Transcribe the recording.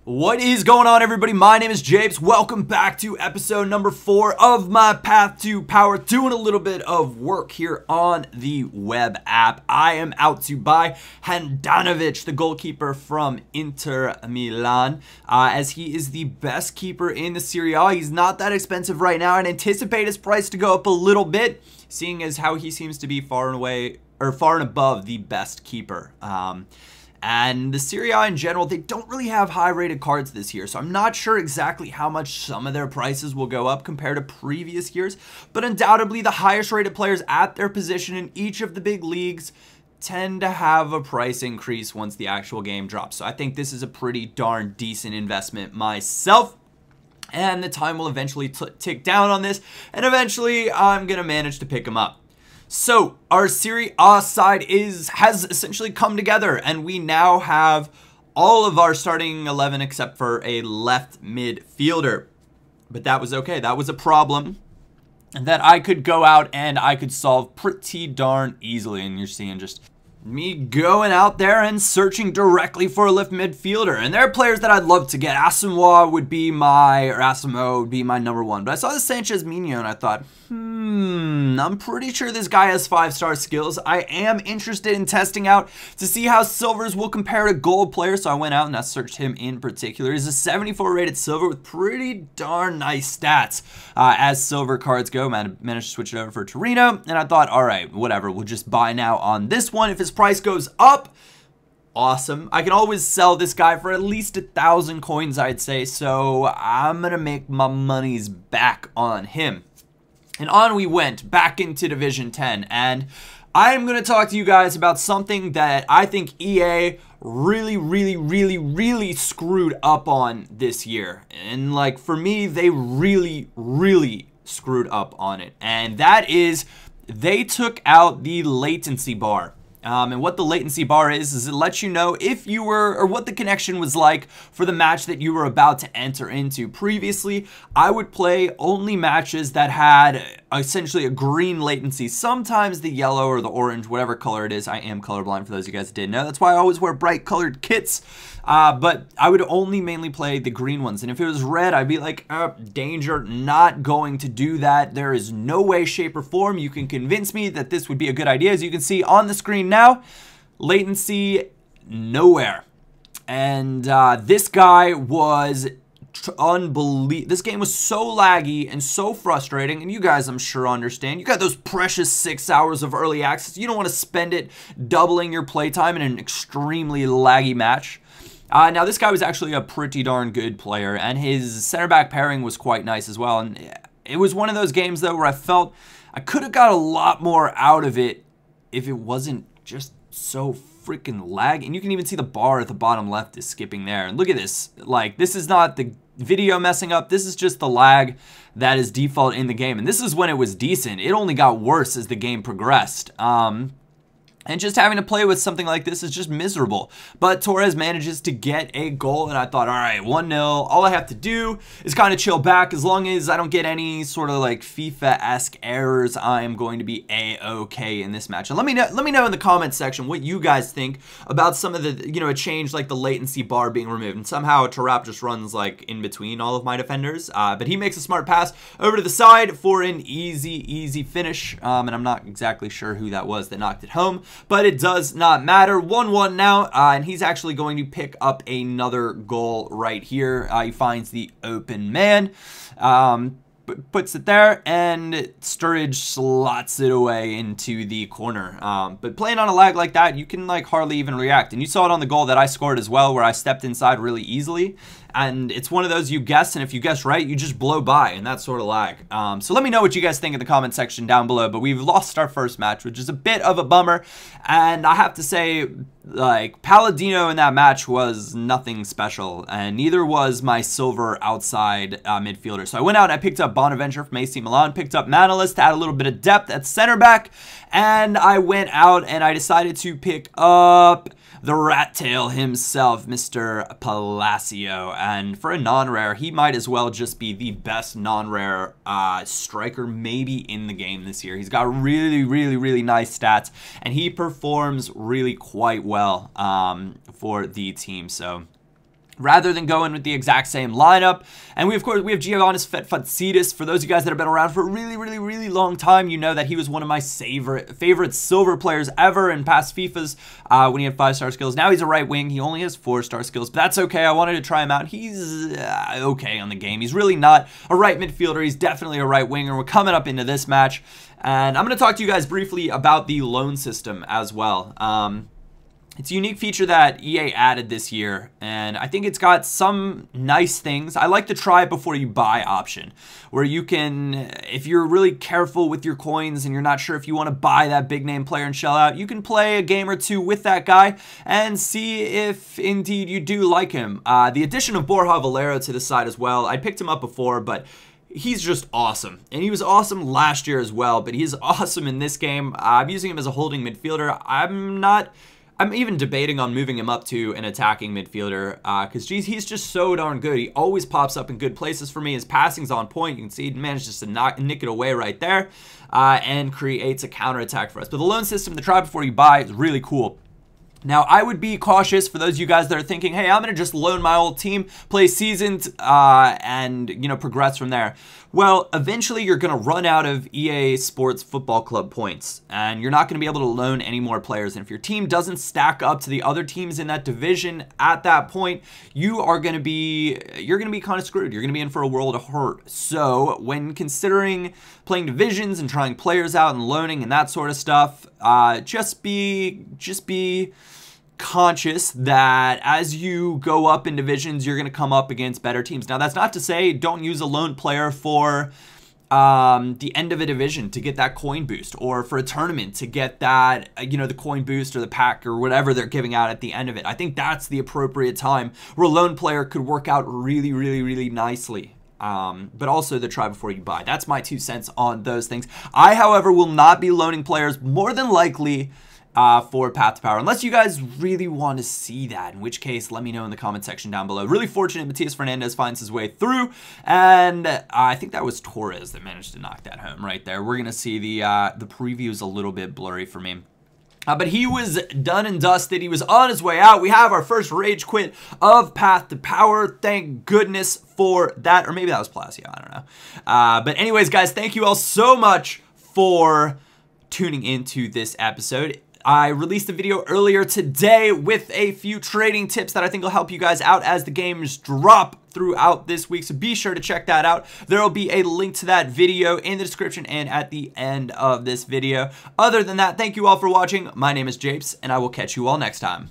What is going on, everybody? My name is Japes. Welcome back to episode number 4 of my Path to Power. Doing a little bit of work here on the web app. I am out to buy Handanovic, the goalkeeper from Inter Milan, as he is the best keeper in the Serie A. He's not that expensive right now, and anticipate his price to go up a little bit, seeing as how he seems to be far and away, or far and above the best keeper. And the Serie A in general, they don't really have high-rated cards this year, so I'm not sure exactly how much some of their prices will go up compared to previous years, but undoubtedly the highest-rated players at their position in each of the big leagues tend to have a price increase once the actual game drops. So I think this is a pretty darn decent investment myself. And the time will eventually tick down on this, and eventually I'm going to manage to pick them up. So our Serie A side has essentially come together, and we now have all of our starting 11 except for a left midfielder. But that was okay. That was a problem that I could go out and I could solve pretty darn easily. And you're seeing just me going out there and searching directly for a left midfielder. And there are players that I'd love to get. Asamoah would be my number one. But I saw the Sanchez Mino and I thought, I'm pretty sure this guy has 5-star skills. I am interested in testing out to see how silvers will compare to gold players. So I went out and I searched him in particular. He's a 74 rated silver with pretty darn nice stats as silver cards go. Managed to switch it over for Torino. And I thought, all right, whatever. We'll just buy now on this one. If his price goes up, awesome. I can always sell this guy for at least 1,000 coins, I'd say. So I'm going to make my monies back on him. And on we went, back into Division 10, and I'm going to talk to you guys about something that I think EA really screwed up on this year. And like, for me, they really screwed up on it. And that is, they took out the latency bar. And what the latency bar is it lets you know if you were, or what the connection was like for the match that you were about to enter into. Previously, I would play only matches that had essentially a green latency, sometimes the yellow or the orange, whatever color it is. I am colorblind, for those of you guys that didn't know. That's why I always wear bright colored kits. But I would only mainly play the green ones. And if it was red, I'd be like, danger, not going to do that. There is no way, shape, or form you can convince me that this would be a good idea. As you can see on the screen now, latency nowhere. And this guy was unbelievable. This game was so laggy and so frustrating, and you guys, I'm sure, understand. You got those precious 6 hours of early access. You don't want to spend it doubling your playtime in an extremely laggy match. Now, this guy was actually a pretty darn good player, and his center back pairing was quite nice as well. And it was one of those games, though, where I felt I could have got a lot more out of it if it wasn't just so freaking lag. And you can even see the bar at the bottom left is skipping there. And look at this. Like, this is not the video messing up. This is just the lag that is default in the game. And this is when it was decent. It only got worse as the game progressed. And just having to play with something like this is just miserable. But Torres manages to get a goal, and I thought, all right, 1-0. All I have to do is kind of chill back. As long as I don't get any sort of like FIFA-esque errors, I am going to be A-okay in this match. And let me know in the comments section what you guys think about some of the, a change like the latency bar being removed. And somehow Tarap just runs like in between all of my defenders. But he makes a smart pass over to the side for an easy finish. And I'm not exactly sure who that was that knocked it home, but it does not matter. 1-1 now, and he's actually going to pick up another goal right here. He finds the open man, puts it there, and Sturridge slots it away into the corner. But playing on a lag like that, you can like hardly even react. And you saw it on the goal that I scored as well, where I stepped inside really easily. And it's one of those you guess, and if you guess right, you just blow by, and that's sort of lag. So let me know what you guys think in the comment section down below. But we've lost our first match, which is a bit of a bummer. And I have to say, like, Palladino in that match was nothing special, and neither was my silver outside midfielder. So I went out and I picked up Bonaventure from AC Milan, picked up Manolis to add a little bit of depth at center back, and I went out and I decided to pick up the rat tail himself, Mr. Palacio. And for a non-rare, he might as well just be the best non-rare striker maybe in the game this year. He's got really nice stats, and he performs really quite well for the team. So rather than going with the exact same lineup. And we have Giovannis Fetfatsidis. For those of you guys that have been around for a really long time, you know that he was one of my favorite silver players ever in past FIFAs when he had 5-star skills. Now he's a right wing. He only has 4-star skills, but that's okay. I wanted to try him out. He's okay on the game. He's really not a right midfielder. He's definitely a right winger. We're coming up into this match, and I'm going to talk to you guys briefly about the loan system as well. It's a unique feature that EA added this year, and I think it's got some nice things. I like the try before you buy option, where you can, if you're really careful with your coins and you're not sure if you want to buy that big name player and shell out, you can play a game or two with that guy and see if indeed you do like him. The addition of Borja Valero to the side as well, I picked him up before, but he's just awesome. And he was awesome last year as well, but he's awesome in this game. I'm using him as a holding midfielder. I'm even debating on moving him up to an attacking midfielder because, geez, he's just so darn good. He always pops up in good places for me. His passing's on point. You can see he manages to nick it away right there and creates a counterattack for us. But the loan system, the try before you buy, is really cool. Now, I would be cautious for those of you guys that are thinking, hey, I'm going to just loan my old team, play seasons, and, you know, progress from there. Well, eventually you're going to run out of EA Sports Football Club points, and you're not going to be able to loan any more players. And if your team doesn't stack up to the other teams in that division at that point, you're going to be kind of screwed. You're going to be in for a world of hurt. So when considering playing divisions and trying players out and loaning and that sort of stuff, just be conscious that as you go up in divisions, you're going to come up against better teams. Now, that's not to say don't use a lone player for the end of a division to get that coin boost, or for a tournament to get that, you know, the coin boost or the pack or whatever they're giving out at the end of it. I think that's the appropriate time where a lone player could work out really nicely. But also the try before you buy. That's my 2 cents on those things. I, however, will not be loaning players more than likely for Path to Power, unless you guys really want to see that, in which case let me know in the comment section down below. Really fortunate Matias Fernandez finds his way through, and I think that was Torres that managed to knock that home right there. We're gonna see the previews a little bit blurry for me. But he was done and dusted. He was on his way out. We have our first rage quit of Path to Power. Thank goodness for that. Or maybe that was Palacio. I don't know. But anyways, guys, thank you all so much for tuning into this episode. I released a video earlier today with a few trading tips that I think will help you guys out as the games drop throughout this week, so be sure to check that out. There will be a link to that video in the description and at the end of this video. Other than that, thank you all for watching. My name is Japes, and I will catch you all next time.